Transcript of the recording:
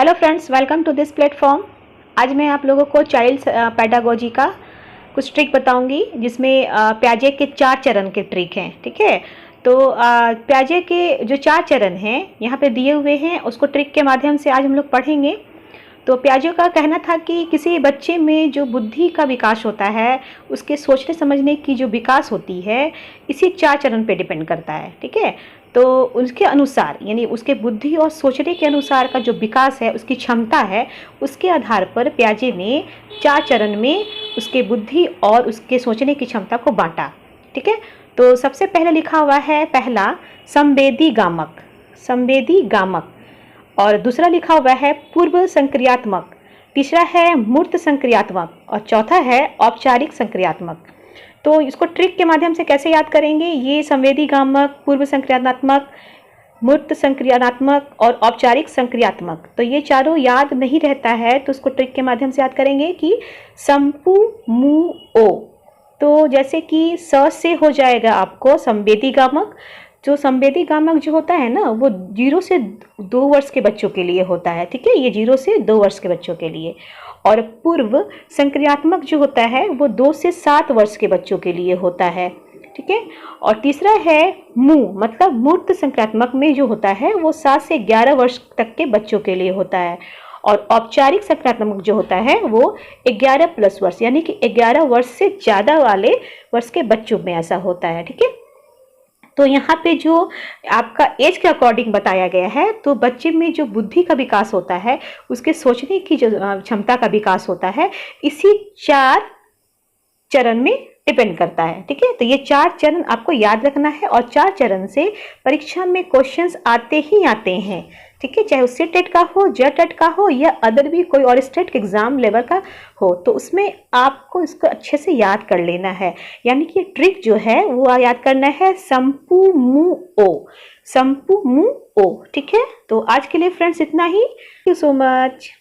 Hello friends, welcome to this platform. आज मैं आप लोगों को चाइल्ड पेडागोजी का कुछ ट्रिक बताऊंगी, जिसमें प्याजे के 4 चरण के ट्रिक हैं। ठीक है, तो प्याजे के जो 4 चरण हैं यहाँ पे दिए हुए हैं, उसको ट्रिक के माध्यम से आज हम लोग पढ़ेंगे। तो प्याजे का कहना था कि किसी बच्चे में जो बुद्धि का विकास होता है, उसके सोचने समझने की जो विकास होती है, इसी 4 चरण पे डिपेंड करता है। ठीक है, तो उसके अनुसार, यानी उसके बुद्धि और सोचने के अनुसार का जो विकास है, उसकी क्षमता है, उसके आधार पर प्याजे ने 4 चरण में उसके बुद्धि और उसके सोचने की क्षमता को बांटा। ठीक है, तो सबसे पहले लिखा हुआ है पहला संवेदी गामक, संवेदी गामक, और दूसरा लिखा हुआ है पूर्व संक्रियात्मक, तीसरा है मूर्त संक्रियात्मक और चौथा है औपचारिक संक्रियात्मक। तो इसको ट्रिक के माध्यम से कैसे याद करेंगे? ये संवेदी गामक, पूर्व संक्रियात्मक, मूर्त संक्रियात्मक और औपचारिक संक्रियात्मक, तो ये चारों याद नहीं रहता है, तो उसको ट्रिक के माध्यम से याद करेंगे कि संपु मु ओ। तो जैसे कि स से हो जाएगा आपको संवेदी गामक। जो संवेदी गामक जो होता है ना, वो 0 से 2 वर्ष के बच्चों के लिए होता है। ठीक है, ये 0 से 2 वर्ष के बच्चों के लिए। और पूर्व संक्रियात्मक जो होता है वो 2 से 7 वर्ष के बच्चों के लिए होता है। ठीक है, और तीसरा है मु, मतलब मूर्त संक्रियात्मक में जो होता है वो 7 से 11 वर्ष तक के बच्चों के लिए होता है। और औपचारिक संक्रियात्मक जो होता है वो 11 प्लस वर्ष, यानी कि 11 वर्ष से ज़्यादा वाले वर्ष के बच्चों में ऐसा होता है। ठीक है, तो यहाँ पे जो आपका एज के अकॉर्डिंग बताया गया है, तो बच्चे में जो बुद्धि का विकास होता है, उसके सोचने की जो क्षमता का विकास होता है, इसी 4 चरण में डिपेंड करता है। ठीक है, तो ये 4 चरण आपको याद रखना है, और 4 चरण से परीक्षा में क्वेश्चंस आते ही आते हैं। ठीक है, चाहे उससे टेट का हो, जेटेट का हो, या अदर भी कोई और स्टेट एग्जाम लेवल का हो, तो उसमें आपको इसको अच्छे से याद कर लेना है। यानी कि ट्रिक जो है वो याद करना है संपु मु ओ, संपु मु ओ। ठीक है, तो आज के लिए फ्रेंड्स इतना ही। Thank you so much.